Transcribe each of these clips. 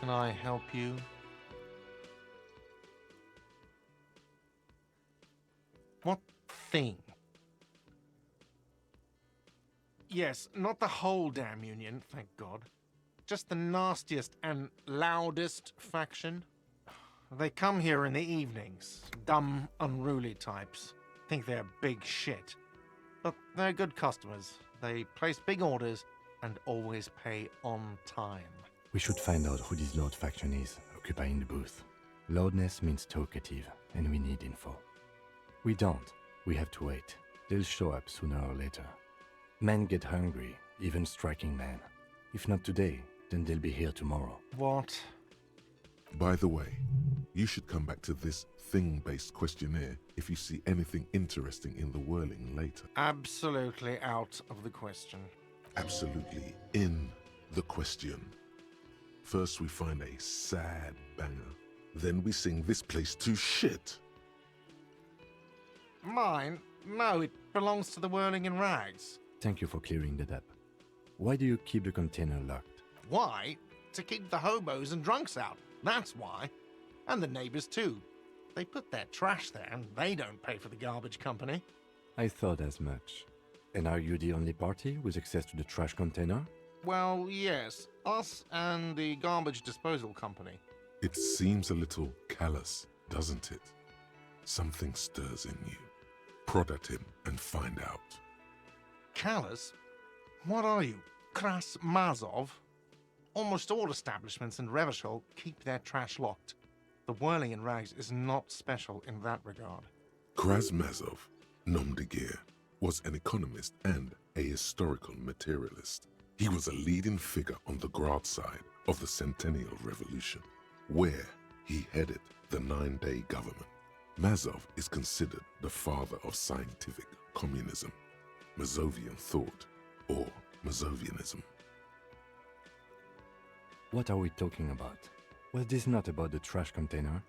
Can I help you? What thing? Yes, not the whole damn union, thank God. Just the nastiest and loudest faction. They come here in the evenings. Dumb, unruly types. Think they're big shit. But they're good customers. They place big orders and always pay on time. We should find out who this Lord faction is, occupying the booth. Loudness means talkative, and we need info. We don't. We have to wait. They'll show up sooner or later. Men get hungry, even striking men. If not today, then they'll be here tomorrow. What? By the way, you should come back to this thing-based questionnaire if you see anything interesting in the whirling later. Absolutely out of the question. Absolutely in the question. First we find a sad banger. Then we sing this place to shit. Mine? No, it belongs to the Whirling in Rags. Thank you for clearing that up. Why do you keep the container locked? Why? To keep the hobos and drunks out. That's why. And the neighbors too. They put their trash there and they don't pay for the garbage company. I thought as much. And are you the only party with access to the trash container? Well, yes. Us and the garbage disposal company. It seems a little callous, doesn't it? Something stirs in you. Prod at him and find out. Callous? What are you? Kras Mazov? Almost all establishments in Revachol keep their trash locked. The Whirling in Rags is not special in that regard. Krasmazov, nom de guerre, was an economist and a historical materialist. He was a leading figure on the Grad side of the Centennial Revolution, where he headed the 9-day government. Mazov is considered the father of scientific communism, Mazovian thought, or Mazovianism. What are we talking about? Was this not about the trash container?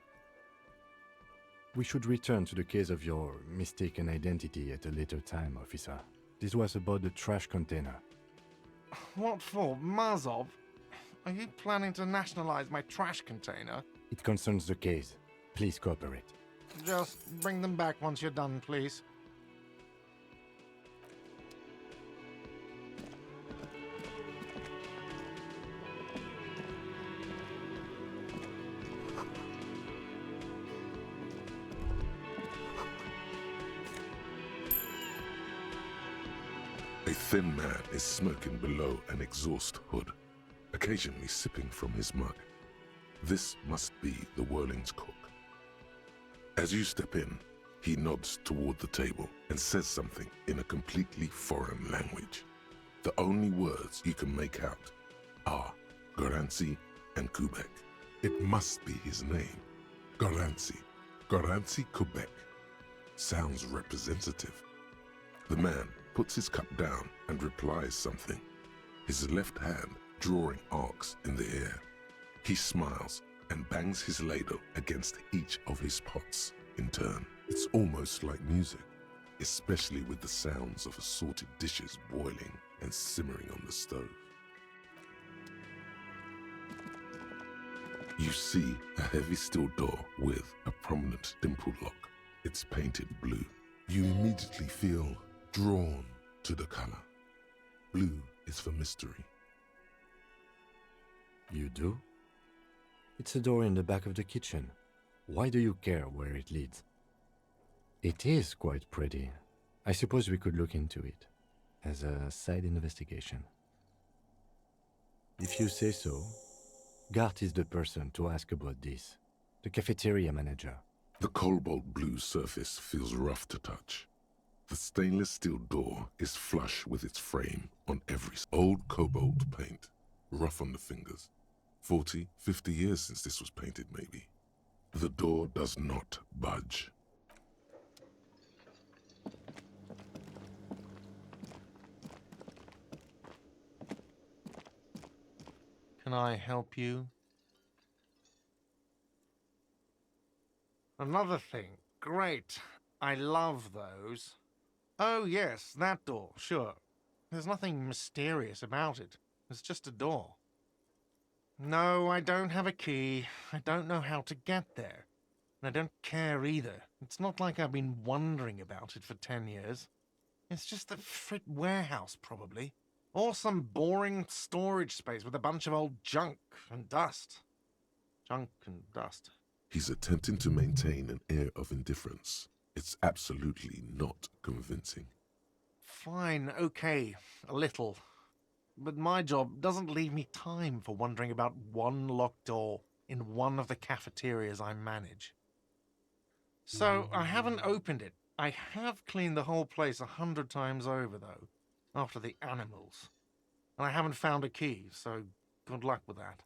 We should return to the case of your mistaken identity at a later time, officer. This was about the trash container. What for? Mazov? Are you planning to nationalize my trash container? It concerns the case. Please cooperate. Just bring them back once you're done, please. A thin man is smoking below an exhaust hood, occasionally sipping from his mug. This must be the Whirling's cook. As you step in, he nods toward the table and says something in a completely foreign language. The only words you can make out are Goranci and Kubek. It must be his name. Goranci. Goranci Kubek. Sounds representative. The man puts his cup down and replies something, his left hand drawing arcs in the air. He smiles and bangs his ladle against each of his pots in turn. It's almost like music, especially with the sounds of assorted dishes boiling and simmering on the stove. You see a heavy steel door with a prominent dimple lock. It's painted blue. You immediately feel drawn to the color. Blue is for mystery. You do? It's a door in the back of the kitchen. Why do you care where it leads? It is quite pretty. I suppose we could look into it as a side investigation. If you say so, Gart is the person to ask about this. The cafeteria manager. The cobalt blue surface feels rough to touch. The stainless steel door is flush with its frame on every old cobalt paint, rough on the fingers. 40, 50 years since this was painted, maybe. The door does not budge. Can I help you? Another thing. Great. I love those. Oh, yes, that door, sure. There's nothing mysterious about it. It's just a door. No, I don't have a key. I don't know how to get there. And I don't care either. It's not like I've been wondering about it for 10 years. It's just a frit warehouse, probably. Or some boring storage space with a bunch of old junk and dust. Junk and dust. He's attempting to maintain an air of indifference. It's absolutely not convincing. Fine, okay, a little. But my job doesn't leave me time for wondering about one locked door in one of the cafeterias I manage. So I haven't opened it. I have cleaned the whole place 100 times over, though, after the animals. And I haven't found a key, so good luck with that.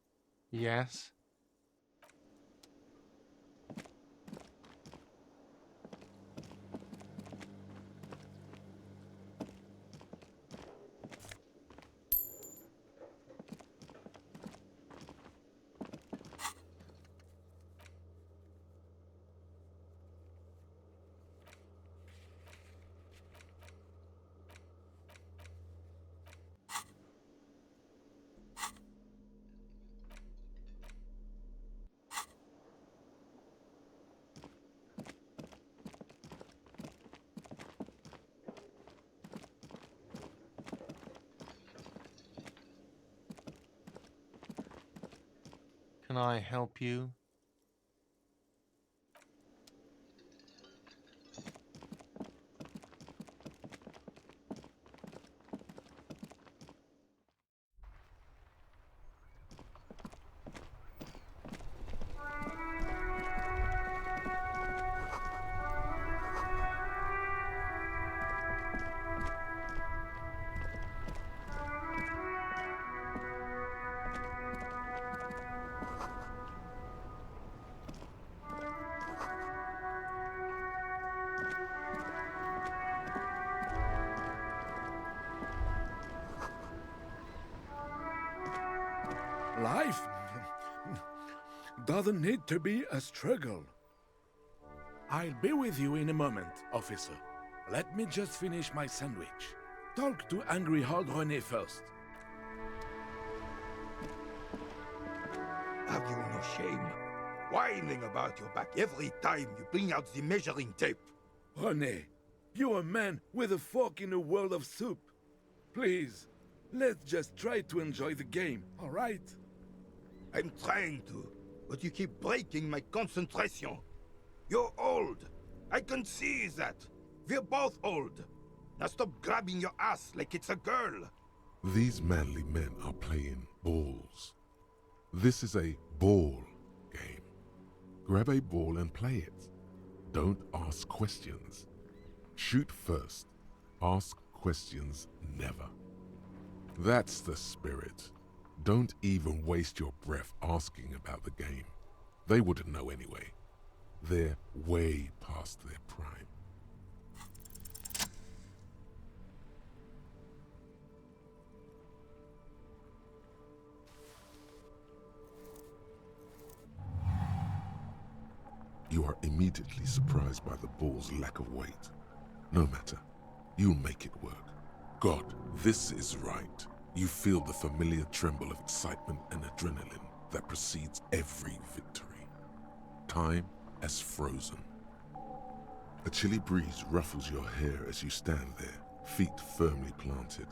Yes? Can I help you? Life doesn't need to be a struggle. I'll be with you in a moment, officer. Let me just finish my sandwich. Talk to Angry Old René first. Have you no shame? Whining about your back every time you bring out the measuring tape. René, you're a man with a fork in a world of soup. Please, let's just try to enjoy the game, all right? I'm trying to, but you keep breaking my concentration. You're old. I can see that. We're both old. Now stop grabbing your ass like it's a girl. These manly men are playing balls. This is a ball game. Grab a ball and play it. Don't ask questions. Shoot first. Ask questions never. That's the spirit. Don't even waste your breath asking about the game. They wouldn't know anyway. They're way past their prime. You are immediately surprised by the ball's lack of weight. No matter, you'll make it work. God, this is right. You feel the familiar tremble of excitement and adrenaline that precedes every victory. Time has frozen. A chilly breeze ruffles your hair as you stand there, feet firmly planted.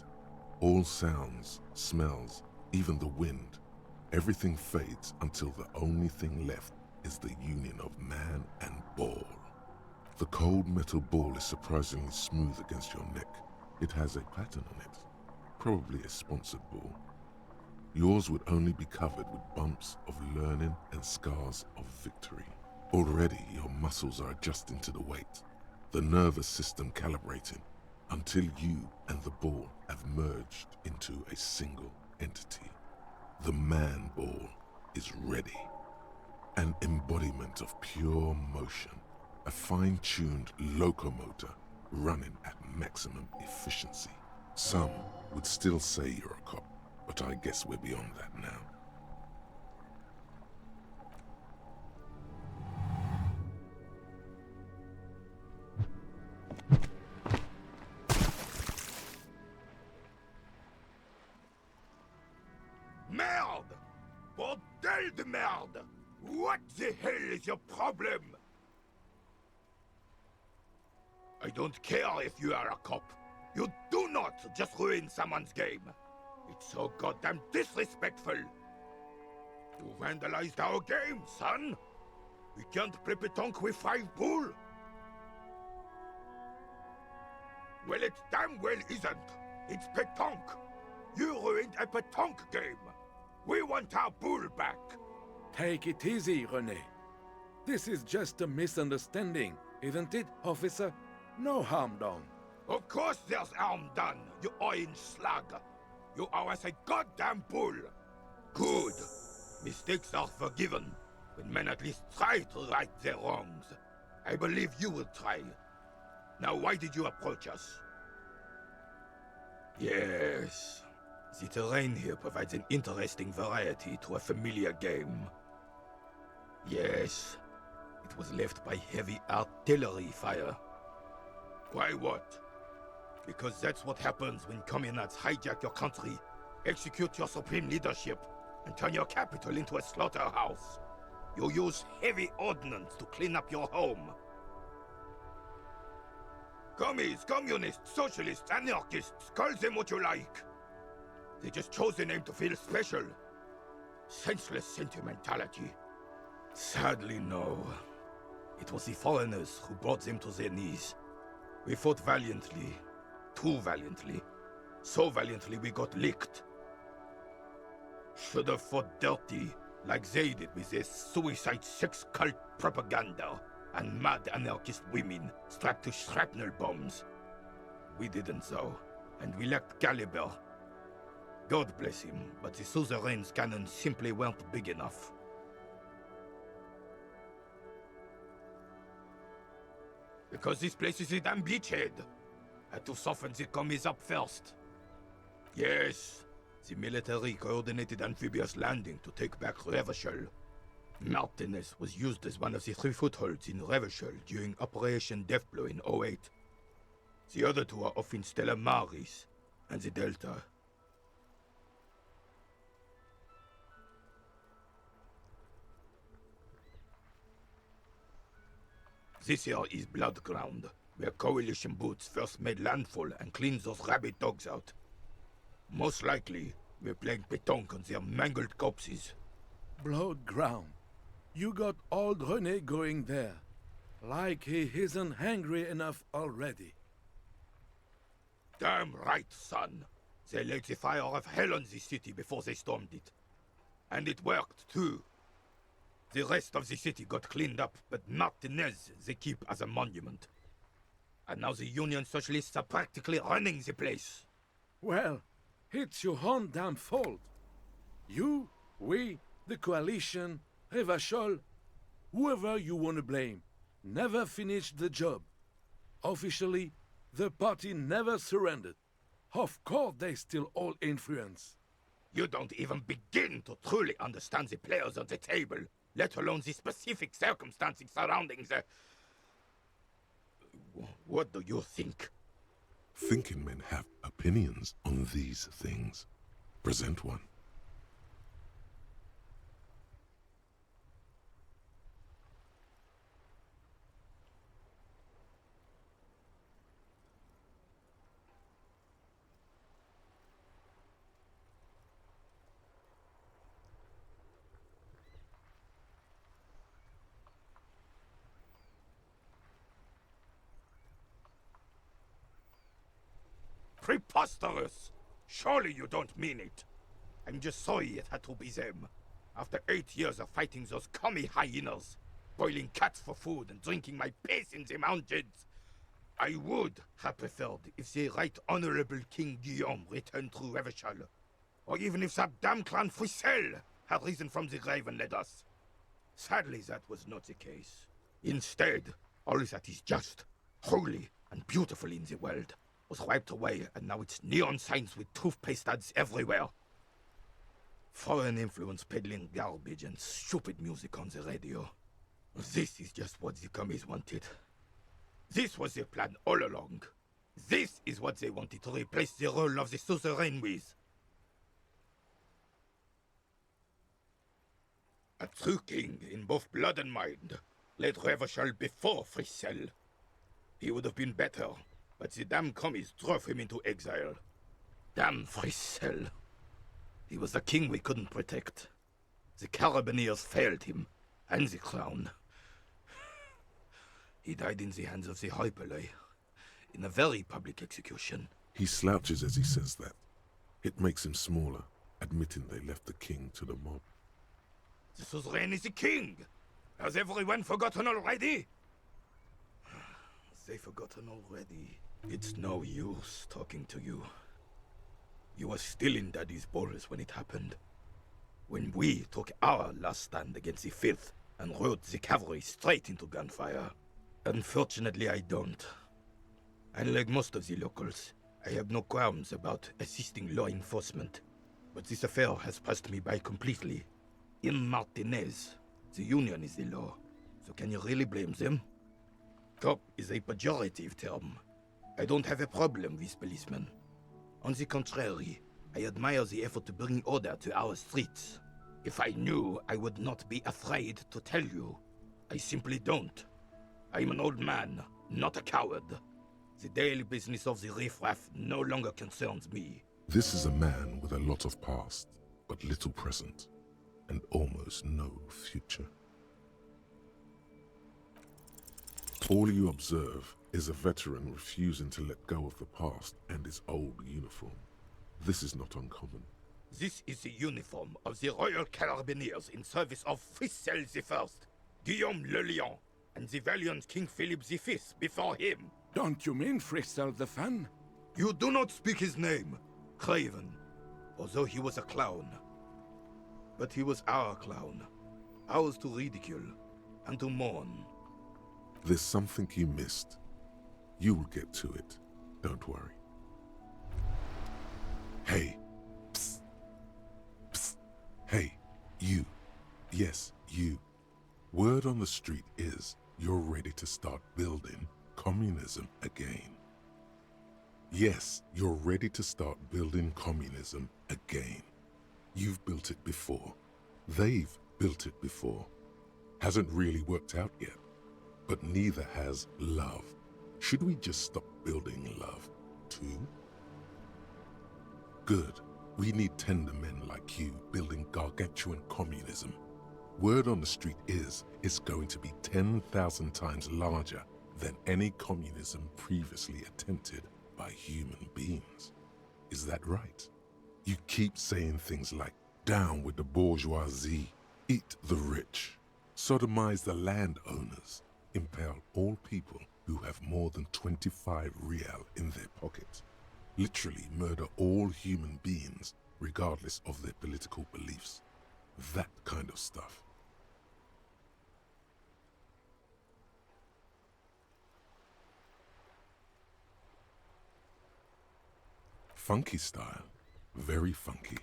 All sounds, smells, even the wind, everything fades until the only thing left is the union of man and ball. The cold metal ball is surprisingly smooth against your neck. It has a pattern on it, probably a sponsored ball. Yours would only be covered with bumps of learning and scars of victory. Already your muscles are adjusting to the weight, the nervous system calibrating, until you and the ball have merged into a single entity. The man ball is ready. An embodiment of pure motion, a fine-tuned locomotor running at maximum efficiency. Some would still say you're a cop, but I guess we're beyond that now. Merde! Poor de merde! What the hell is your problem? I don't care if you are a cop. You do not just ruin someone's game. It's so goddamn disrespectful. You vandalized our game, son. We can't play pétanque with 5 bull. Well, it damn well isn't. It's pétanque. You ruined a pétanque game. We want our bull back. Take it easy, René. This is just a misunderstanding, isn't it, officer? No harm done. Of course there's harm done, you orange slug. You owe us a goddamn bull. Good. Mistakes are forgiven when men at least try to right their wrongs. I believe you will try. Now, why did you approach us? Yes. The terrain here provides an interesting variety to a familiar game. Yes. It was left by heavy artillery fire. Why what? Because that's what happens when communards hijack your country, execute your supreme leadership, and turn your capital into a slaughterhouse. You use heavy ordnance to clean up your home. Commies, communists, socialists, anarchists, call them what you like. They just chose a name to feel special. Senseless sentimentality. Sadly, no. It was the foreigners who brought them to their knees. We fought valiantly. Too valiantly. So valiantly we got licked. Should have fought dirty, like they did with their suicide sex cult propaganda and mad anarchist women strapped to shrapnel bombs. We didn't though, and we lacked caliber. God bless him, but the suzerain's cannons simply weren't big enough. Because this place is a damn beachhead. Had to soften the commies up first. Yes, the military coordinated amphibious landing to take back Revachol. Martinez was used as one of the 3 footholds in Revachol during Operation Deathblow in '08. The other 2 are off in Stella Maris and the Delta. This here is Blood Ground, where Coalition boots first made landfall and cleaned those rabid dogs out. Most likely, we're playing pétanque on their mangled corpses. Blood ground. You got old René going there. Like he isn't hungry enough already. Damn right, son. They laid the fire of hell on the city before they stormed it. And it worked, too. The rest of the city got cleaned up, but Martinez they keep as a monument. And now the Union Socialists are practically running the place. Well, it's your own damn fault. You, we, the coalition, Revachol, whoever you want to blame, never finished the job. Officially, the party never surrendered. Of course they still hold influence. You don't even begin to truly understand the players on the table, let alone the specific circumstances surrounding the... What do you think? Thinking men have opinions on these things. Present one. Preposterous! Surely you don't mean it. I'm just sorry it had to be them. After 8 years of fighting those commie hyenas, boiling cats for food and drinking my piss in the mountains, I would have preferred if the Right Honorable King Guillaume returned through Revachol, or even if that damn clan Fouissel had risen from the grave and led us. Sadly, that was not the case. Instead, all that is just, holy, and beautiful in the world was wiped away, and now it's neon signs with toothpaste ads everywhere. Foreign influence peddling garbage and stupid music on the radio. This is just what the commies wanted. This was their plan all along. This is what they wanted to replace the role of the suzerain with. A true king in both blood and mind led Revachol before Frissel. He would have been better, but the damn commies drove him into exile. Damn Frissel. He was the king we couldn't protect. The Carabineers failed him, and the crown. He died in the hands of the Hyperlay, in a very public execution. He slouches as he says that. It makes him smaller, admitting they left the king to the mob. The suzerain is the king! Has everyone forgotten already? They forgotten already. It's no use talking to you. You were still in Daddy's balls when it happened. When we took our last stand against the filth and rode the cavalry straight into gunfire. Unfortunately, I don't. Unlike most of the locals, I have no qualms about assisting law enforcement. But this affair has passed me by completely. In Martinez, the Union is the law. So can you really blame them? Cop is a pejorative term. I don't have a problem with policemen. On the contrary, I admire the effort to bring order to our streets. If I knew, I would not be afraid to tell you. I simply don't. I am an old man, not a coward. The daily business of the riffraff no longer concerns me. This is a man with a lot of past, but little present, and almost no future. All you observe is a veteran refusing to let go of the past and his old uniform. This is not uncommon. This is the uniform of the Royal Carabineers in service of Frissel I, Guillaume le Lion, and the valiant King Philip V before him. Don't you mean Frissel the Fan? You do not speak his name, Craven, although he was a clown. But he was our clown, ours to ridicule and to mourn. There's something you missed. You will get to it. Don't worry. Hey. Psst. Psst. Hey, you. Yes, you. Word on the street is you're ready to start building communism again. Yes, you're ready to start building communism again. You've built it before. They've built it before. Hasn't really worked out yet. But neither has love. Should we just stop building love, too? Good. We need tender men like you building gargantuan communism. Word on the street is it's going to be 10,000 times larger than any communism previously attempted by human beings. Is that right? You keep saying things like, down with the bourgeoisie, eat the rich, sodomize the landowners, impale all people who have more than 25 real in their pocket, literally murder all human beings regardless of their political beliefs. That kind of stuff. Funky style. Very funky.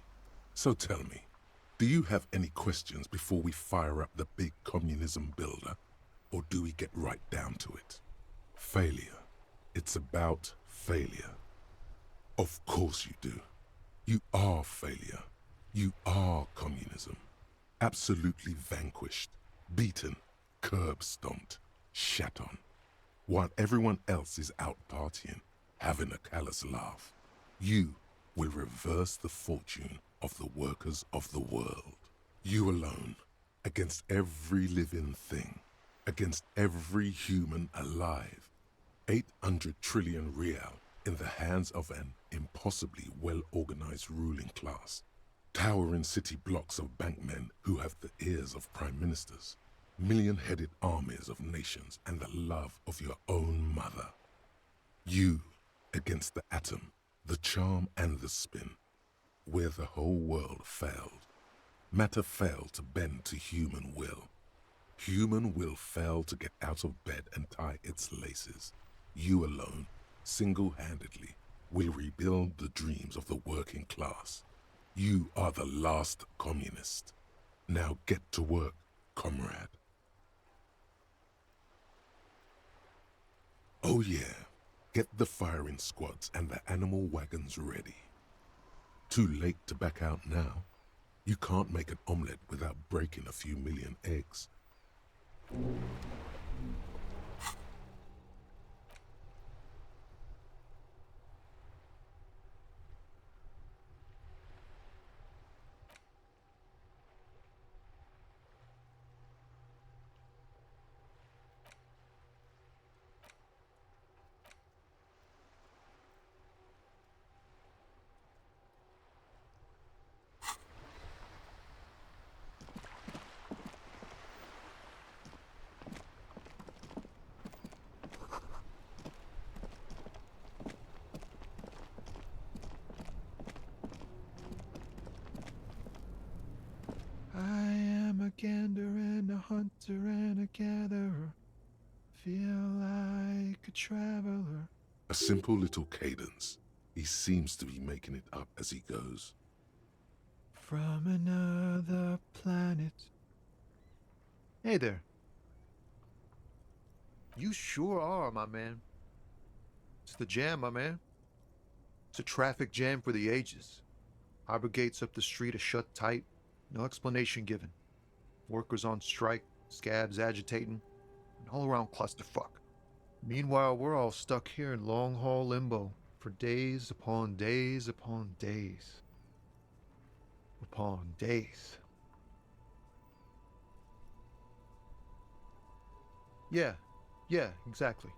So tell me, do you have any questions before we fire up the big communism builder? Or do we get right down to it? Failure. It's about failure. Of course you do. You are failure. You are communism. Absolutely vanquished, beaten, curb-stomped, shat on. While everyone else is out partying, having a callous laugh, you will reverse the fortune of the workers of the world. You alone, against every living thing, against every human alive. 800 trillion real in the hands of an impossibly well-organized ruling class. Towering city blocks of bankmen who have the ears of prime ministers. Million-headed armies of nations and the love of your own mother. You against the atom, the charm and the spin. Where the whole world failed. Matter failed to bend to human will. Human will fail to get out of bed and tie its laces. You alone, single-handedly, will rebuild the dreams of the working class. You are the last communist. Now get to work, comrade. Oh yeah, get the firing squads and the animal wagons ready. Too late to back out now. You can't make an omelette without breaking a few million eggs. I am a gander and a hunter and a gatherer. Feel like a traveler. A simple little cadence. He seems to be making it up as he goes. From another planet. Hey there. You sure are, my man. It's the jam, my man. It's a traffic jam for the ages. Harbor gates up the street are shut tight. No explanation given. Workers on strike, scabs agitating, an all-around clusterfuck. Meanwhile, we're all stuck here in long-haul limbo for days upon days upon days. Upon days. Yeah, exactly.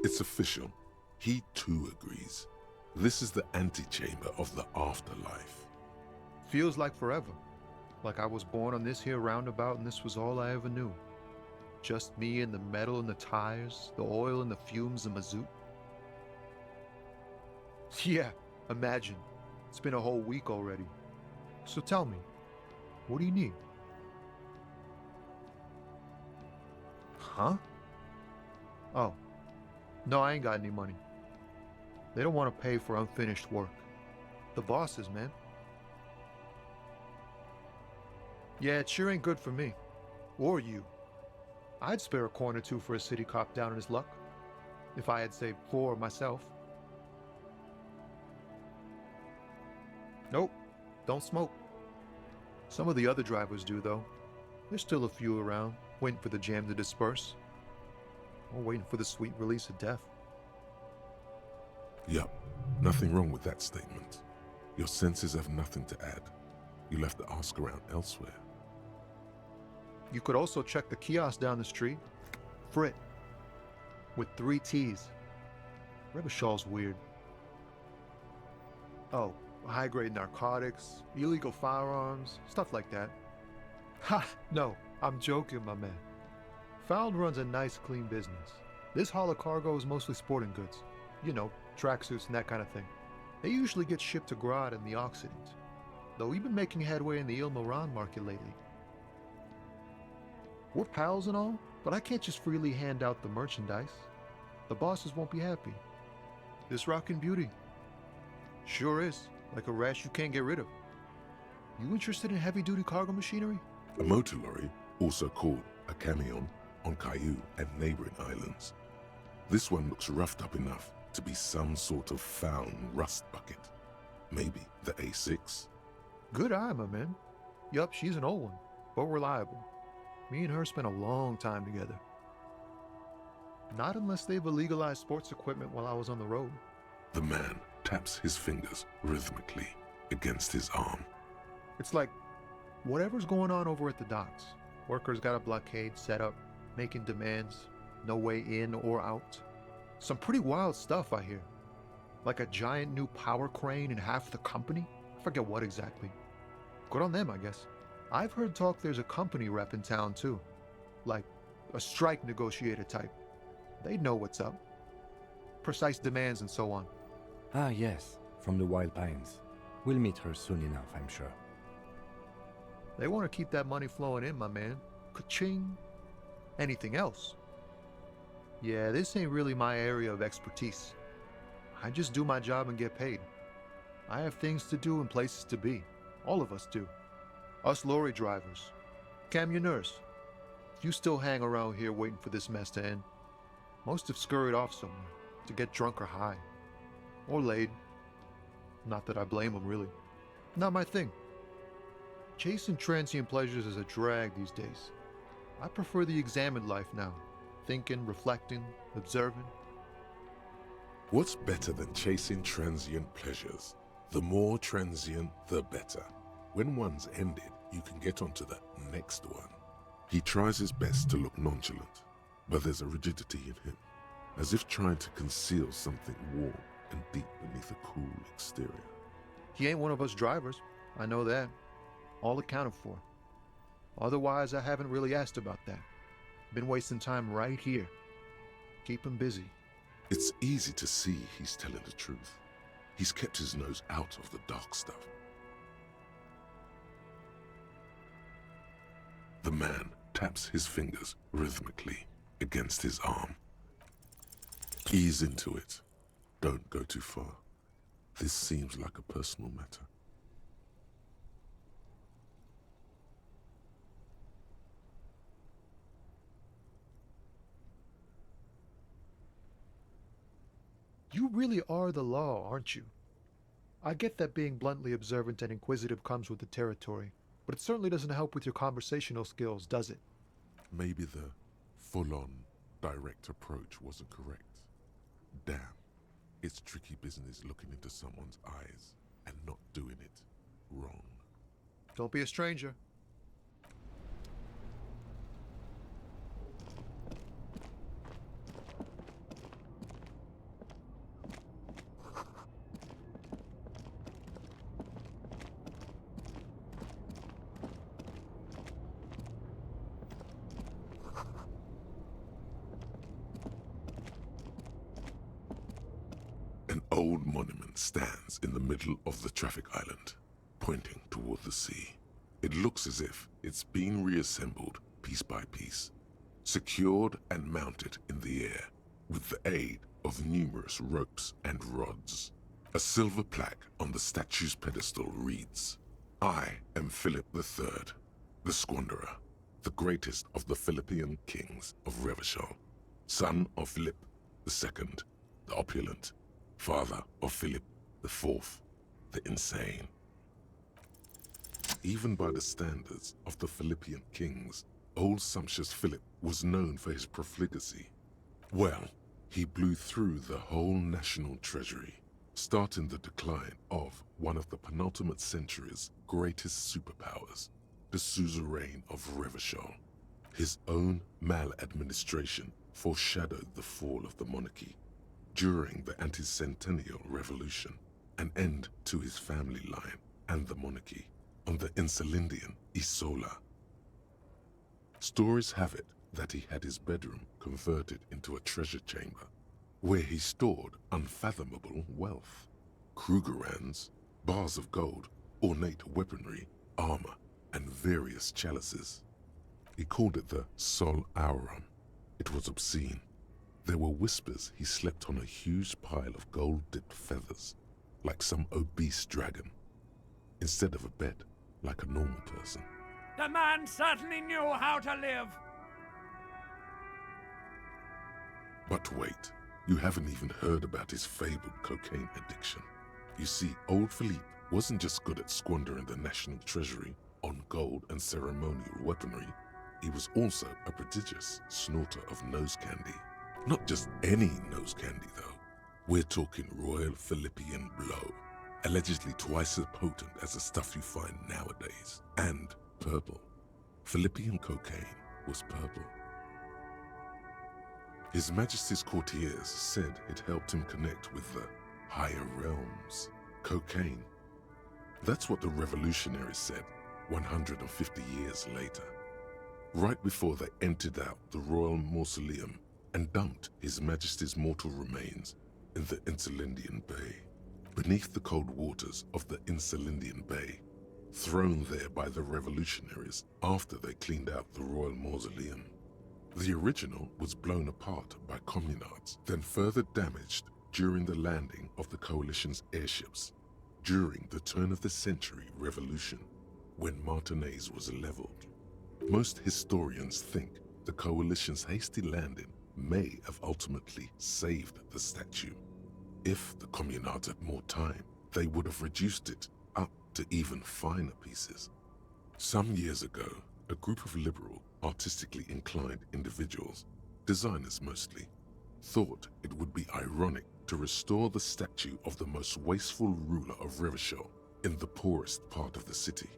It's official. He too agrees. This is the antechamber of the afterlife. Feels like forever. Like I was born on this here roundabout and this was all I ever knew. Just me and the metal and the tires, the oil and the fumes and mazout. Yeah, imagine. It's been a whole week already. So tell me, what do you need? Huh? Oh, no, I ain't got any money. They don't want to pay for unfinished work. The bosses, man. Yeah, it sure ain't good for me. Or you. I'd spare a coin or two for a city cop down in his luck. If I had saved 4 myself. Nope, don't smoke. Some of the other drivers do, though. There's still a few around, waiting for the jam to disperse. Or waiting for the sweet release of death. Yup, nothing wrong with that statement. Your senses have nothing to add. You'll have to ask around elsewhere. You could also check the kiosk down the street. Frit. With 3 T's. Rebishaw's weird. Oh, high-grade narcotics, illegal firearms, stuff like that. Ha! No, I'm joking, my man. Found runs a nice, clean business. This haul of cargo is mostly sporting goods. You know, tracksuits and that kind of thing. They usually get shipped to Grad and the Occident. Though we've been making headway in the Il Moran market lately. We're pals and all, but I can't just freely hand out the merchandise. The bosses won't be happy. This rockin' beauty. Sure is, like a rash you can't get rid of. You interested in heavy-duty cargo machinery? A motor lorry, also called a camion, on Caillou and neighboring islands. This one looks roughed up enough to be some sort of found rust bucket. Maybe the A6? Good eye, my man. Yup, she's an old one, but reliable. Me and her spent a long time together. Not unless they've illegalized sports equipment while I was on the road. The man taps his fingers rhythmically against his arm. It's like whatever's going on over at the docks. Workers got a blockade set up, making demands, no way in or out. Some pretty wild stuff, I hear. Like a giant new power crane in half the company? I forget what exactly. Good on them, I guess. I've heard talk there's a company rep in town too. Like a strike negotiator type. They'd know what's up. Precise demands and so on. Ah, yes, from the Wild Pines. We'll meet her soon enough, I'm sure. They want to keep that money flowing in, my man. Ka-ching. Anything else? Yeah, this ain't really my area of expertise. I just do my job and get paid. I have things to do and places to be. All of us do. Us lorry drivers. Camionneurs. You still hang around here waiting for this mess to end. Most have scurried off somewhere to get drunk or high. Or laid. Not that I blame them, really. Not my thing. Chasing transient pleasures is a drag these days. I prefer the examined life now. Thinking, reflecting, observing. What's better than chasing transient pleasures? The more transient, the better. When one's ended, you can get onto the next one. He tries his best to look nonchalant, but there's a rigidity in him, as if trying to conceal something warm and deep beneath a cool exterior. He ain't one of us drivers. I know that. All accounted for. Otherwise, I haven't really asked about that. Been wasting time right here. Keep him busy. It's easy to see he's telling the truth. He's kept his nose out of the dark stuff. The man taps his fingers rhythmically against his arm. Ease into it. Don't go too far. This seems like a personal matter. You really are the law, aren't you? I get that being bluntly observant and inquisitive comes with the territory, but it certainly doesn't help with your conversational skills, does it? Maybe the full-on, direct approach wasn't correct. Damn, it's tricky business looking into someone's eyes and not doing it wrong. Don't be a stranger. An old monument stands in the middle of the traffic island, pointing toward the sea. It looks as if it's been reassembled piece by piece, secured and mounted in the air with the aid of numerous ropes and rods. A silver plaque on the statue's pedestal reads, "I am Philip III, the Squanderer, the greatest of the Philippian kings of Revachol, son of Philip II, the opulent, father of Philip IV, the insane." Even by the standards of the Philippian kings, old sumptuous Philip was known for his profligacy. Well, he blew through the whole national treasury, starting the decline of one of the penultimate century's greatest superpowers, the suzerain of Revachol. His own maladministration foreshadowed the fall of the monarchy. During the anti-centennial revolution, an end to his family line and the monarchy on the Insulindian Isola. Stories have it that he had his bedroom converted into a treasure chamber, where he stored unfathomable wealth. Krugerrands, bars of gold, ornate weaponry, armor, and various chalices. He called it the Sol Auron. It was obscene. There were whispers he slept on a huge pile of gold-dipped feathers, like some obese dragon, instead of a bed, like a normal person. The man certainly knew how to live. But wait, you haven't even heard about his fabled cocaine addiction. You see, old Philippe wasn't just good at squandering the national treasury on gold and ceremonial weaponry, he was also a prodigious snorter of nose candy. Not just any nose candy, though. We're talking Royal Philippian Blow, allegedly twice as potent as the stuff you find nowadays, and purple. Philippian cocaine was purple. His Majesty's courtiers said it helped him connect with the higher realms. Cocaine. That's what the revolutionaries said 150 years later, right before they emptied out the royal mausoleum and dumped His Majesty's mortal remains in the Insulindian Bay. Beneath the cold waters of the Insulindian Bay, thrown there by the revolutionaries after they cleaned out the royal mausoleum. The original was blown apart by communards, then further damaged during the landing of the coalition's airships during the turn-of-the-century revolution, when Martinez was leveled. Most historians think the coalition's hasty landing may have ultimately saved the statue. If the communards had more time, they would have reduced it up to even finer pieces. Some years ago, a group of liberal, artistically inclined individuals, designers mostly, thought it would be ironic to restore the statue of the most wasteful ruler of Revachol in the poorest part of the city.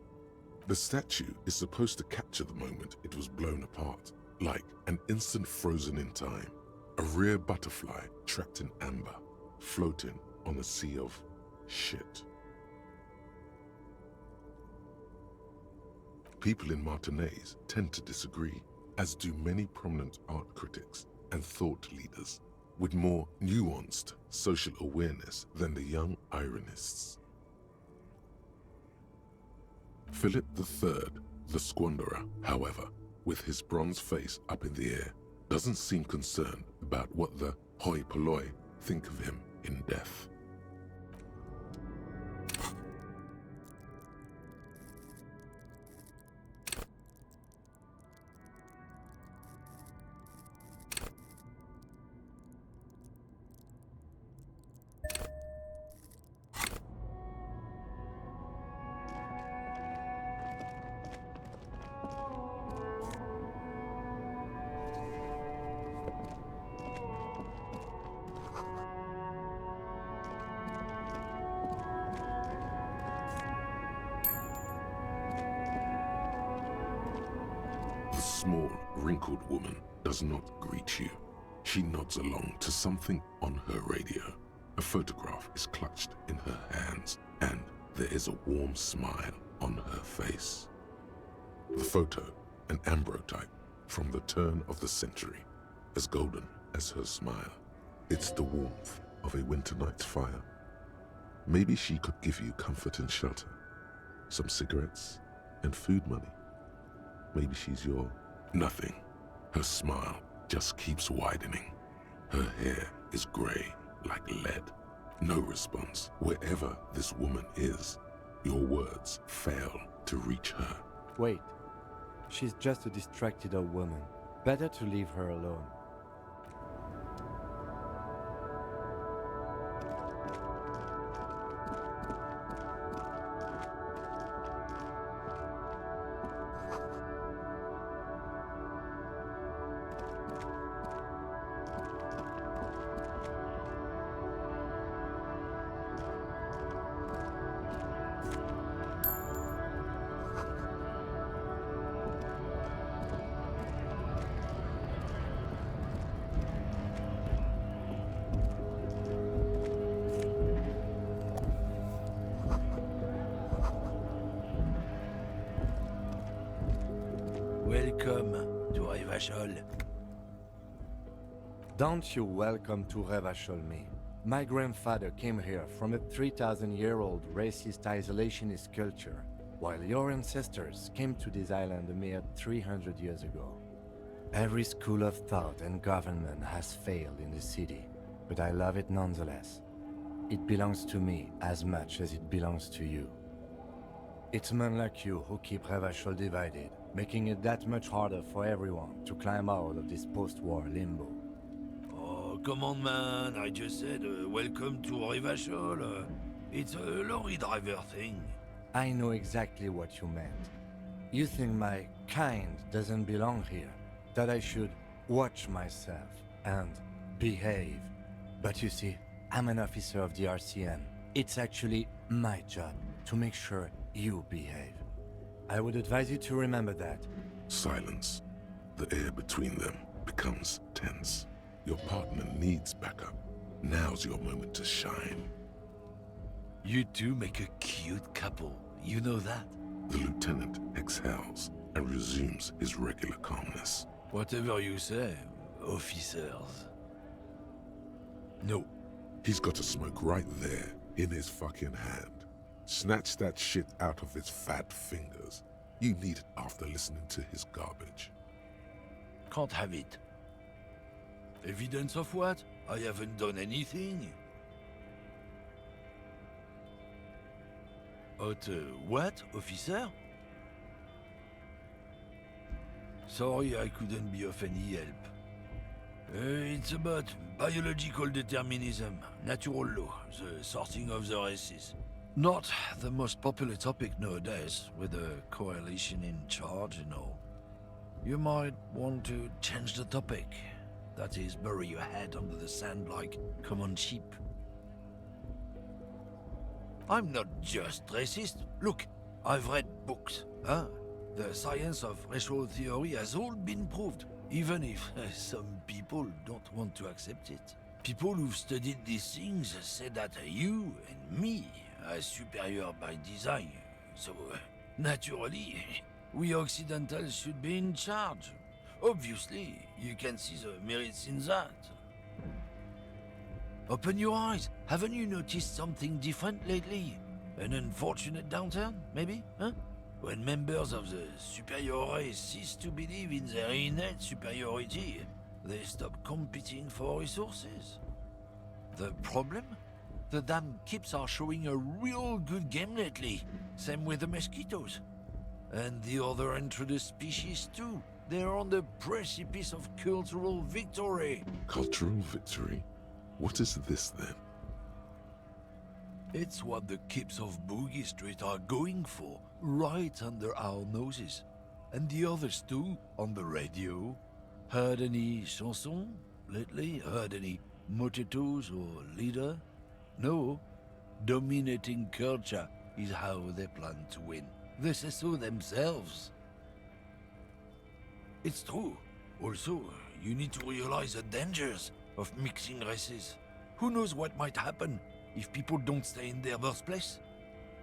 The statue is supposed to capture the moment it was blown apart, like an instant frozen in time, a rare butterfly trapped in amber, floating on a sea of shit. People in Martinaise tend to disagree, as do many prominent art critics and thought leaders, with more nuanced social awareness than the young ironists. Philip III, the Squanderer, however, with his bronze face up in the air, doesn't seem concerned about what the hoi polloi think of him in death. The small, wrinkled woman does not greet you. She nods along to something on her radio. A photograph is clutched in her hands, and there is a warm smile on her face. The photo, an ambrotype from the turn of the century, as golden as her smile. It's the warmth of a winter night's fire. Maybe she could give you comfort and shelter, some cigarettes and food money. Maybe she's your nothing. Her smile just keeps widening. Her hair is gray like lead. No response. Wherever this woman is, your words fail to reach her. Wait. She's just a distracted old woman. Better to leave her alone. Welcome to Revachol. Don't you welcome to Revachol me. My grandfather came here from a 3,000-year-old racist isolationist culture, while your ancestors came to this island a mere 300 years ago. Every school of thought and government has failed in the city, but I love it nonetheless. It belongs to me as much as it belongs to you. It's men like you who keep Revachol divided, making it that much harder for everyone to climb out of this post-war limbo. Oh, come on, man. I just said welcome to Revachol. It's a lorry driver thing. I know exactly what you meant. You think my kind doesn't belong here, that I should watch myself and behave. But you see, I'm an officer of the RCM. It's actually my job to make sure you behave. I would advise you to remember that. Silence. The air between them becomes tense. Your partner needs backup. Now's your moment to shine. You two make a cute couple. You know that? The lieutenant exhales and resumes his regular calmness. Whatever you say, officers. No. He's got a smoke right there in his fucking hand. Snatch that shit out of his fat fingers. You need it after listening to his garbage. Can't have it. Evidence of what? I haven't done anything. What, officer? Sorry, I couldn't be of any help. It's about biological determinism, natural law, the sorting of the races. Not the most popular topic nowadays, with a coalition in charge and all. You might want to change the topic. That is, bury your head under the sand like common sheep. I'm not just racist. Look, I've read books, huh? The science of racial theory has all been proved, even if some people don't want to accept it. People who've studied these things say that you and me are superior by design, so naturally, we Occidentals should be in charge. Obviously, you can see the merits in that. Open your eyes. Haven't you noticed something different lately? An unfortunate downturn, maybe? Huh? When members of the superior race cease to believe in their innate superiority, they stop competing for resources. The problem? The damn kips are showing a real good game lately. Same with the mosquitoes. And the other introduced species too. They're on the precipice of cultural victory. Cultural victory? What is this then? It's what the kips of Boogie Street are going for, right under our noses. And the others too, on the radio. Heard any chansons lately? Heard any motetos or leader? No. Dominating culture is how they plan to win. They say so themselves. It's true. Also, you need to realize the dangers of mixing races. Who knows what might happen if people don't stay in their birthplace?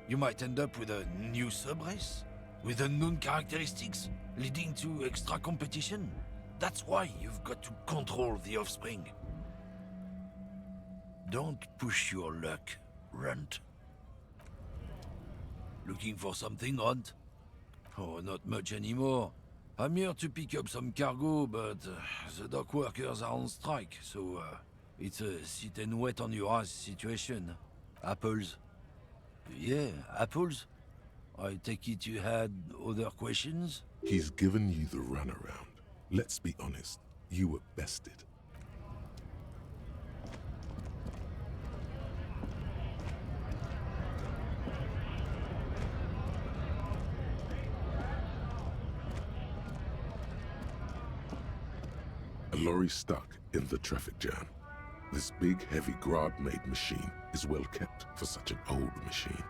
You might end up with a new sub-race, with unknown characteristics, leading to extra competition. That's why you've got to control the offspring. Don't push your luck, Runt. Looking for something, Runt? Oh, not much anymore. I'm here to pick up some cargo, but the dock workers are on strike, so it's a sit and wait on your ass situation. Apples? Yeah, apples? I take it you had other questions? He's given you the runaround. Let's be honest, you were bested. A lorry stuck in the traffic jam. This big, heavy Grad-made machine is well kept for such an old machine.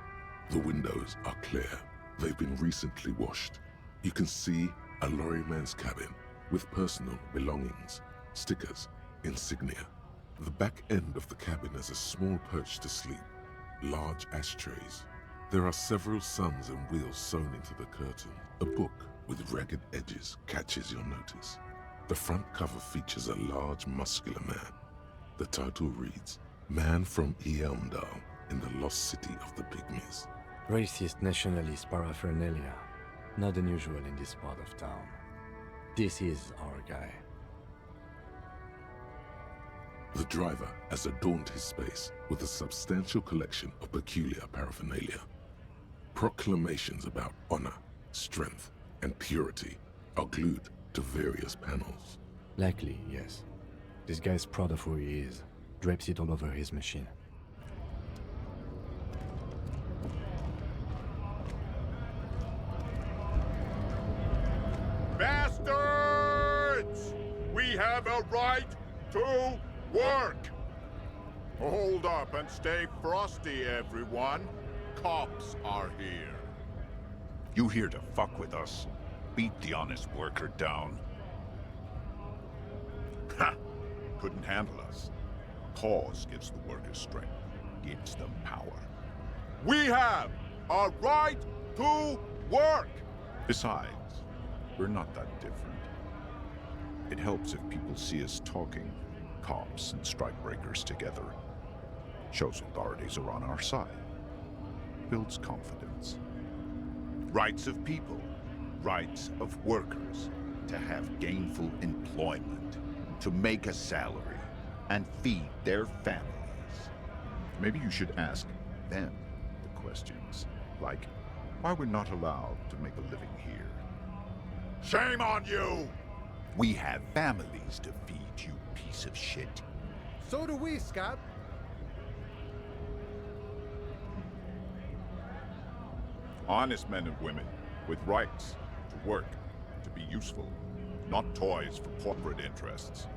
The windows are clear. They've been recently washed. You can see a lorryman's cabin with personal belongings, stickers, insignia. The back end of the cabin has a small perch to sleep, large ashtrays. There are several suns and wheels sewn into the curtain. A book with ragged edges catches your notice. The front cover features a large, muscular man. The title reads, Man from Eamdal in the Lost City of the Pygmies. Racist nationalist paraphernalia. Not unusual in this part of town. This is our guy. The driver has adorned his space with a substantial collection of peculiar paraphernalia. Proclamations about honor, strength, and purity are glued to various panels. Likely, yes. This guy's proud of who he is. Drapes it all over his machine. Bastards! We have a right to work! Hold up and stay frosty, everyone. Cops are here. You here to fuck with us? Beat the honest worker down. Ha! Couldn't handle us. Cause gives the workers strength, gives them power. We have a right to work! Besides, we're not that different. It helps if people see us talking, cops and strikebreakers together. Shows authorities are on our side. Builds confidence. Rights of people, rights of workers, to have gainful employment, to make a salary, and feed their families. Maybe you should ask them the questions, like why we're not allowed to make a living here. Shame on you! We have families to feed, you piece of shit. So do we, Scott. Honest men and women, with rights, to work, to be useful, not toys for corporate interests.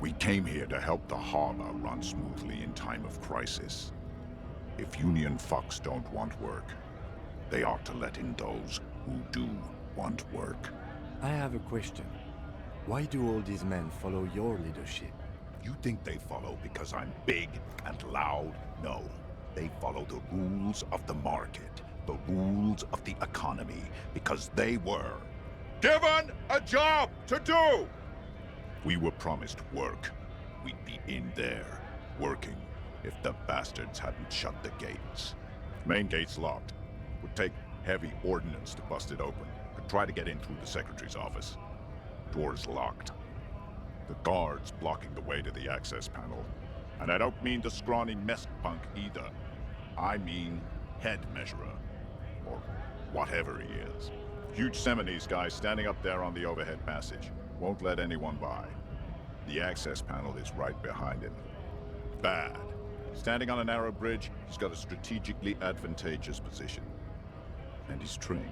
We came here to help the harbor run smoothly in time of crisis. If Union fucks don't want work, they ought to let in those who do want work. I have a question. Why do all these men follow your leadership? You think they follow because I'm big and loud? No. They follow the rules of the market, the rules of the economy, because they were given a job to do! We were promised work. We'd be in there, working, if the bastards hadn't shut the gates. Main gate's locked. Would take heavy ordnance to bust it open. Could try to get in through the secretary's office. Door's locked. The guard's blocking the way to the access panel. And I don't mean the scrawny mess punk either. I mean head measurer. Or whatever he is. Huge Seminese guy standing up there on the overhead passage. Won't let anyone by. The access panel is right behind him. Bad. Standing on a narrow bridge, he's got a strategically advantageous position. And he's trained.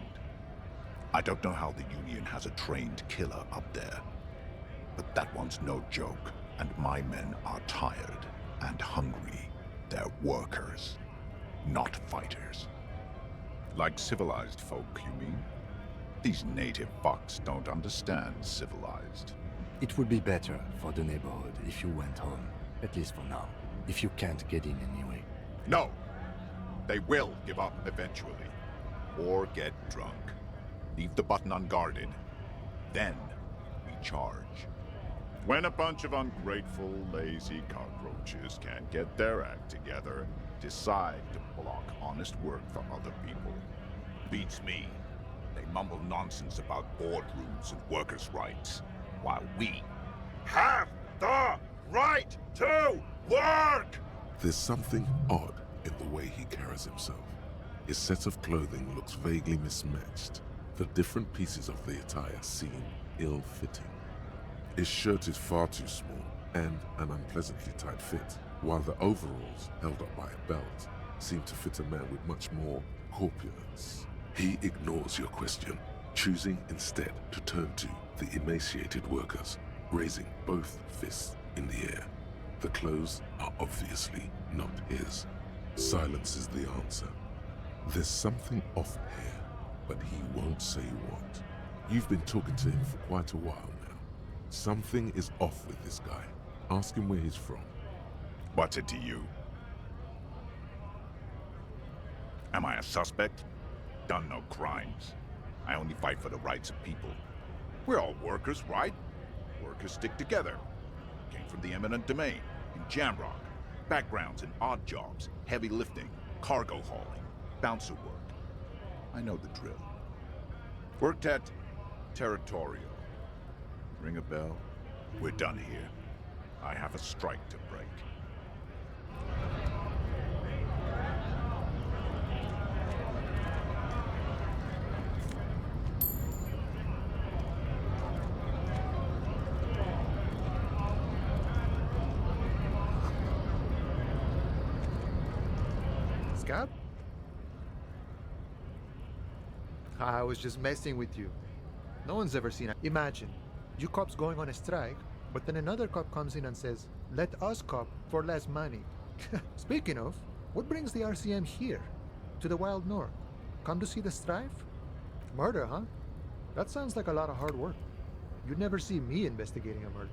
I don't know how the Union has a trained killer up there. But that one's no joke, and my men are tired and hungry. They're workers, not fighters. Like civilized folk, you mean? These native fucks don't understand civilized. It would be better for the neighborhood if you went home, at least for now, if you can't get in anyway. No! They will give up eventually. Or get drunk. Leave the button unguarded. Then we charge. When a bunch of ungrateful, lazy cockroaches can't get their act together, decide to block honest work for other people. Beats me. They mumble nonsense about boardrooms and workers' rights, while we have the right to work! There's something odd in the way he carries himself. His set of clothing looks vaguely mismatched. The different pieces of the attire seem ill-fitting. His shirt is far too small and an unpleasantly tight fit, while the overalls, held up by a belt, seem to fit a man with much more corpulence. He ignores your question, choosing instead to turn to the emaciated workers, raising both fists in the air. The clothes are obviously not his. Silence is the answer. There's something off here, but he won't say what. You've been talking to him for quite a while now. Something is off with this guy. Ask him where he's from. What's it to you? Am I a suspect? Done no crimes. I only fight for the rights of people. We're all workers, right? Workers stick together. Came from the eminent domain, in Jamrock. Backgrounds in odd jobs, heavy lifting, cargo hauling, bouncer work. I know the drill. Worked at Territorial. Ring a bell? We're done here. I have a strike to break. Scab? I was just messing with you. No one's ever seen it. Imagine, you cops going on a strike, but then another cop comes in and says, let us cop for less money. Speaking of, what brings the RCM here? To the Wild North? Come to see the strife? Murder, huh? That sounds like a lot of hard work. You'd never see me investigating a murder.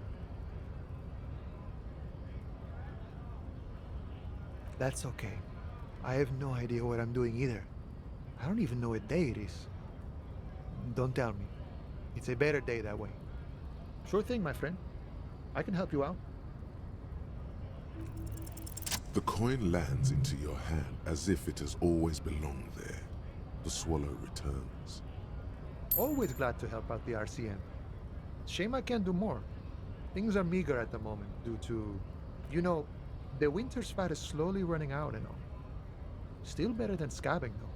That's okay. I have no idea what I'm doing either. I don't even know what day it is. Don't tell me. It's a better day that way. Sure thing, my friend. I can help you out. The coin lands into your hand as if it has always belonged there. The swallow returns. Always glad to help out the RCM. Shame I can't do more. Things are meager at the moment due to, the winter's fat is slowly running out and all. Still better than scabbing, though.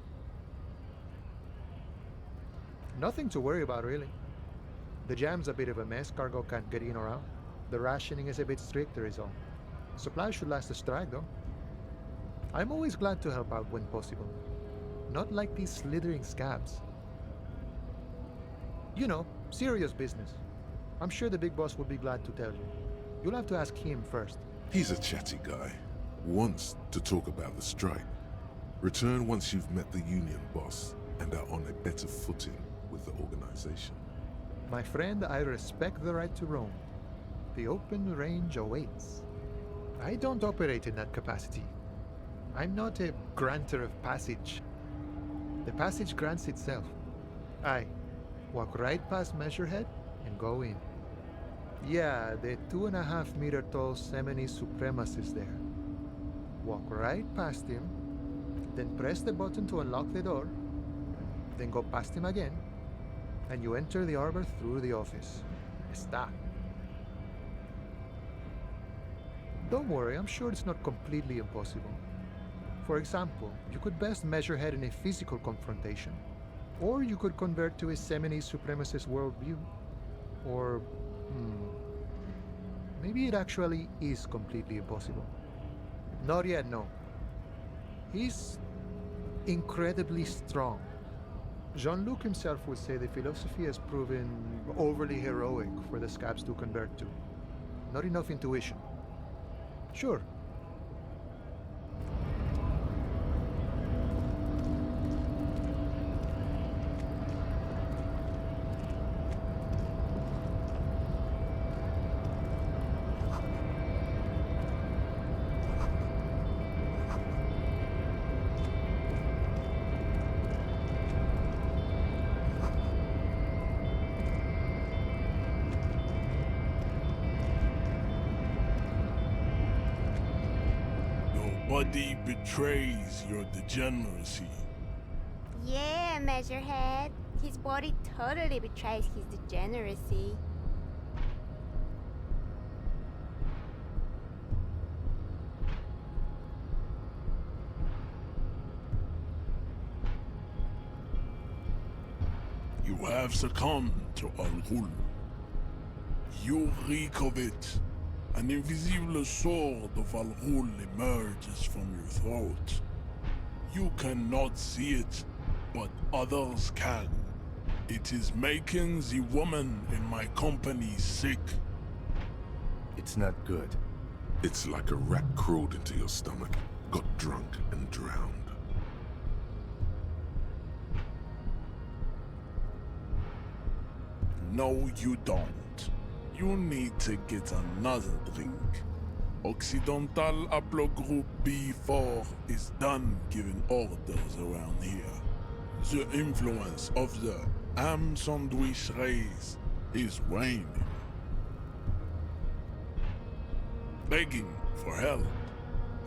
Nothing to worry about, really. The jam's a bit of a mess, cargo can't get in or out. The rationing is a bit stricter is all. Supplies should last the strike, though. I'm always glad to help out when possible. Not like these slithering scabs. You know, serious business. I'm sure the big boss will be glad to tell you. You'll have to ask him first. He's a chatty guy. Wants to talk about the strike. Return once you've met the union boss and are on a better footing with the organization. My friend, I respect the right to roam. The open range awaits. I don't operate in that capacity. I'm not a granter of passage. The passage grants itself. I walk right past Measurehead and go in. Yeah, the 2.5-meter tall Semini Supremacist is there. Walk right past him, then press the button to unlock the door, then go past him again, and you enter the arbor through the office. Está. Don't worry, I'm sure it's not completely impossible. For example, you could best measure head in a physical confrontation, or you could convert to a Semini Supremacist worldview. Or, maybe it actually is completely impossible. Not yet, no. He's incredibly strong. Jean-Luc himself would say the philosophy has proven overly heroic for the scabs to convert to. Not enough intuition. Sure. Nobody betrays your degeneracy. Yeah, Measurehead. His body totally betrays his degeneracy. You have succumbed to Al-Ghul. You reek of it. An invisible sword of Al-Ghul emerges from your throat. You cannot see it, but others can. It is making the woman in my company sick. It's not good. It's like a rat crawled into your stomach, got drunk and drowned. No, you don't. You need to get another drink. Occidental Haplogroup B4 is done giving orders around here. The influence of the ham sandwich race is waning. Begging for help.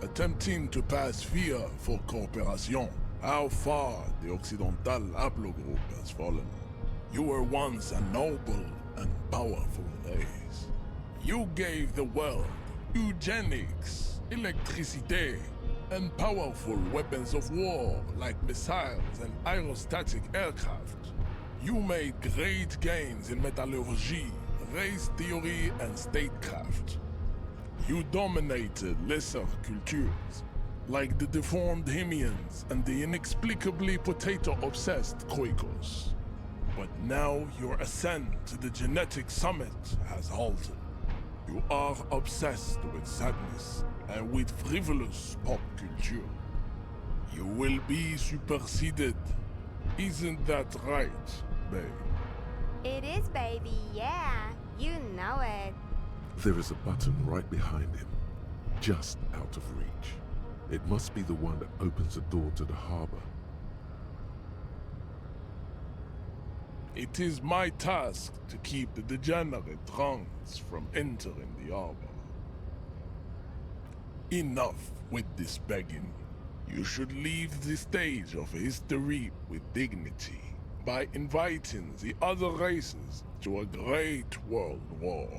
Attempting to pass via for cooperation. How far the Occidental Haplogroup has fallen. You were once a noble and powerful race. You gave the world eugenics, electricity, and powerful weapons of war like missiles and aerostatic aircraft. You made great gains in metallurgy, race theory, and statecraft. You dominated lesser cultures, like the deformed Hemians and the inexplicably potato-obsessed Quakers. But now your ascent to the genetic summit has halted. You are obsessed with sadness and with frivolous pop culture. You will be superseded. Isn't that right, babe? It is, baby, yeah. You know it. There is a button right behind him, just out of reach. It must be the one that opens the door to the harbor. It is my task to keep the degenerate drunks from entering the harbor. Enough with this begging. You should leave the stage of history with dignity by inviting the other races to a great world war.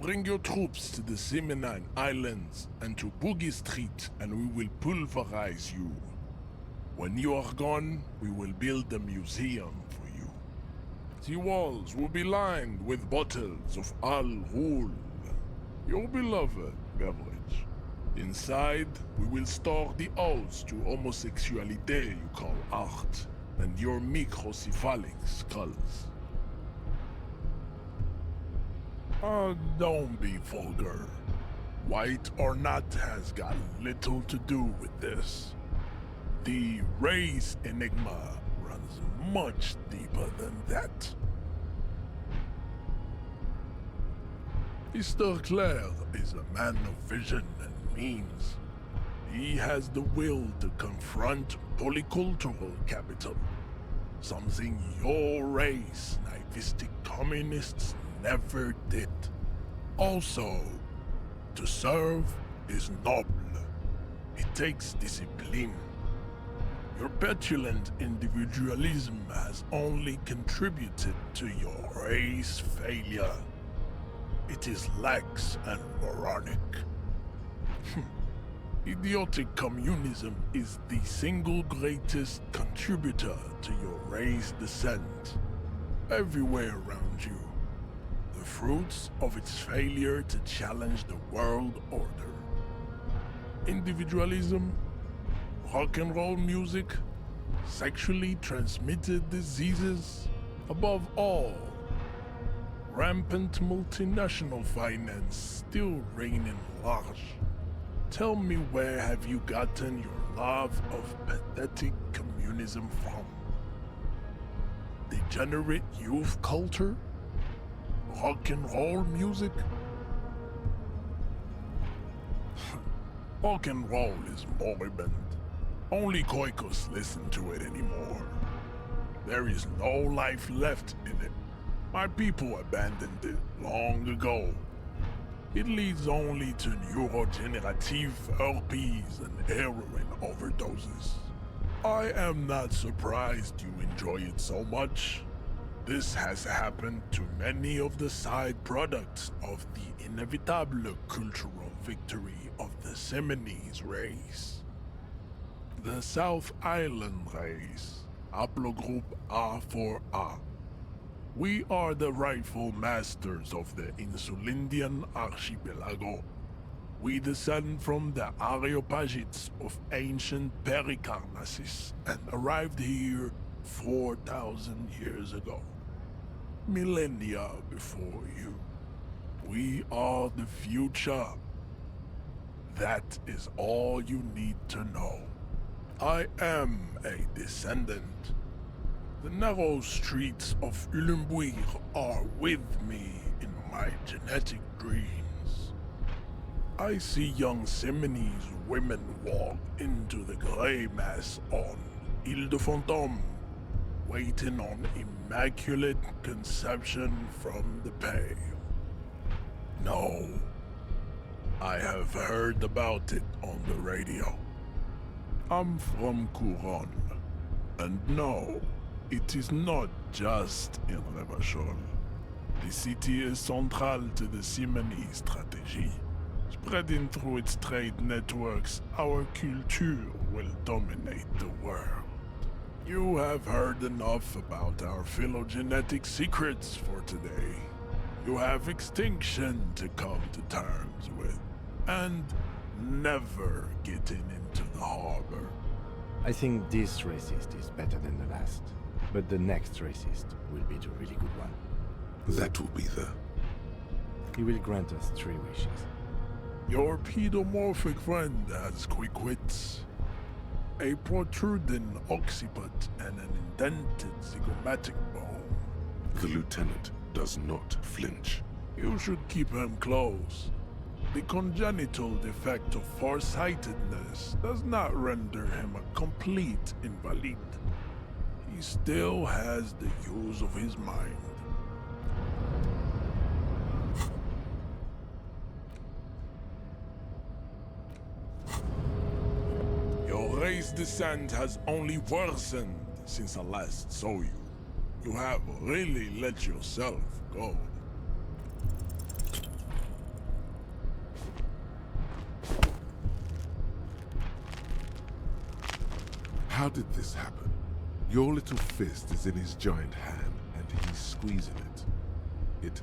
Bring your troops to the Seminine Islands and to Boogie Street, and we will pulverize you. When you are gone, we will build a museum for you. The walls will be lined with bottles of Al Ghul, your beloved beverage. Inside, we will store the odes to homosexuality you call art, and your microcephalic skulls. Don't be vulgar. White or not has got little to do with this. The race enigma runs much deeper than that. Mr. Clare is a man of vision and means. He has the will to confront polycultural capital, something your race, naivistic communists, never did. Also, to serve is noble. It takes discipline. Your petulant individualism has only contributed to your race failure. It is lax and moronic. Idiotic communism is the single greatest contributor to your race descent. Everywhere around you, the fruits of its failure to challenge the world order. Individualism, rock and roll music, sexually transmitted diseases, above all, rampant multinational finance still reigning large. Tell me, where have you gotten your love of pathetic communism from? Degenerate youth culture? Rock and roll music? Rock and roll is moribund. Only Koikos listen to it anymore. There is no life left in it. My people abandoned it long ago. It leads only to neurodegenerative herpes and heroin overdoses. I am not surprised you enjoy it so much. This has happened to many of the side products of the inevitable cultural victory of the Seminoles race. The South Island race, haplogroup A4A. We are the rightful masters of the Insulindian archipelago. We descend from the Areopagites of ancient Pericarnassus and arrived here 4,000 years ago. Millennia before you. We are the future. That is all you need to know. I am a descendant. The narrow streets of Ulumbuir are with me in my genetic dreams. I see young Seminoles women walk into the grey mass on Ile de Fantôme, waiting on immaculate conception from the pale. No, I have heard about it on the radio. I'm from Couronne, and no, it is not just in Revachol. The city is central to the Simony strategy. Spreading through its trade networks, our culture will dominate the world. You have heard enough about our phylogenetic secrets for today. You have extinction to come to terms with, and never getting into the harbor. I think this racist is better than the last, but the next racist will be the really good one. That will be the... He will grant us 3 wishes. Your pedomorphic friend has quick wits. A protruding occiput and an indented zygomatic bone. The lieutenant does not flinch. You should keep him close. The congenital defect of farsightedness does not render him a complete invalid. He still has the use of his mind. Your race descent has only worsened since I last saw you. You have really let yourself go. How did this happen? Your little fist is in his giant hand, and he's squeezing it.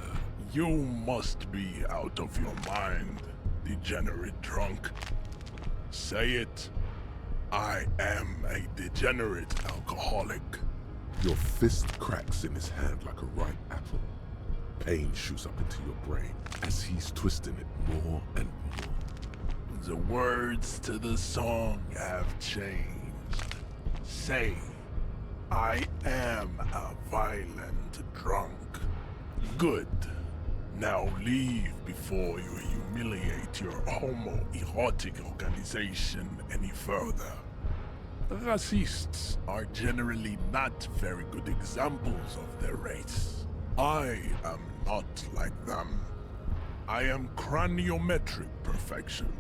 You must be out of your mind, degenerate drunk. Say it. I am a degenerate alcoholic. Your fist cracks in his hand like a ripe apple. Pain shoots up into your brain as he's twisting it more and more. The words to the song have changed. Say, I am a violent drunk. Good. Now leave before you humiliate your homoerotic organization any further. Racists are generally not very good examples of their race. I am not like them. I am craniometric perfection.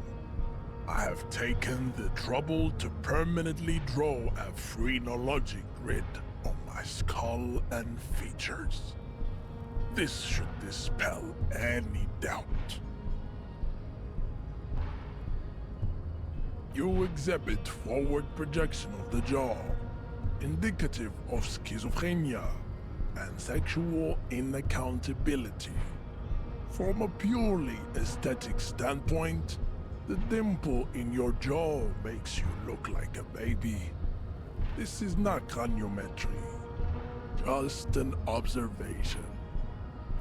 I have taken the trouble to permanently draw a phrenologic grid on my skull and features. This should dispel any doubt. You exhibit forward projection of the jaw, indicative of schizophrenia and sexual inaccountability. From a purely aesthetic standpoint, the dimple in your jaw makes you look like a baby. This is not craniometry, just an observation.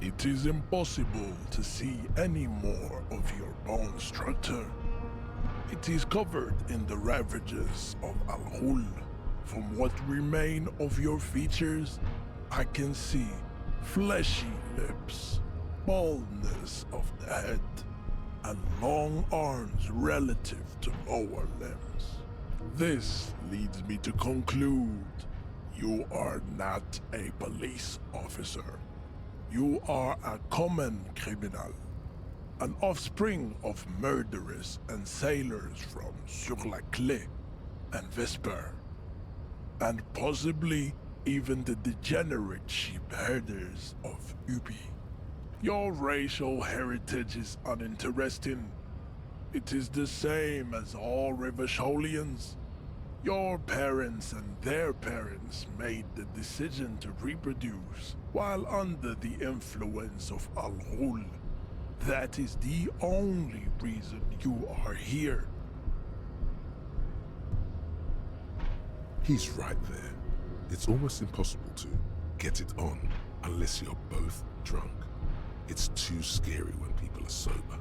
It is impossible to see any more of your bone structure. It is covered in the ravages of Al-Hul. From what remain of your features, I can see fleshy lips, baldness of the head, and long arms relative to lower limbs. This leads me to conclude you are not a police officer. You are a common criminal, an offspring of murderers and sailors from Sur-la-Clé and Vesper, and possibly even the degenerate sheep herders of Ubi. Your racial heritage is uninteresting. It is the same as all Rivasholians. Your parents and their parents made the decision to reproduce while under the influence of Al-Hul. That is the only reason you are here. He's right there. It's almost impossible to get it on unless you're both drunk. It's too scary when people are sober.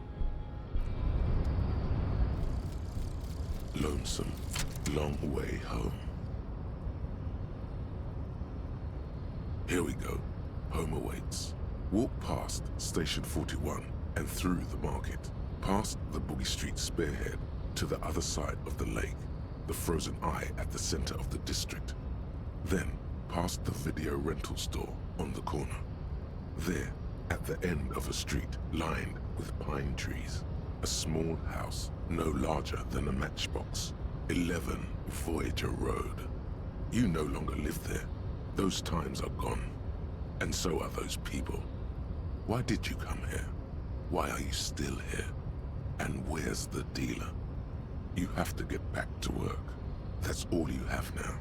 Lonesome, long way home. Here we go. Home awaits. Walk past Station 41 and through the market, past the Boogie Street spearhead to the other side of the lake, the frozen eye at the center of the district. Then, past the video rental store on the corner. There, at the end of a street lined with pine trees, a small house no larger than a matchbox. 11 Voyager Road. You no longer live there. Those times are gone. And so are those people. Why did you come here? Why are you still here? And where's the dealer? You have to get back to work. That's all you have now.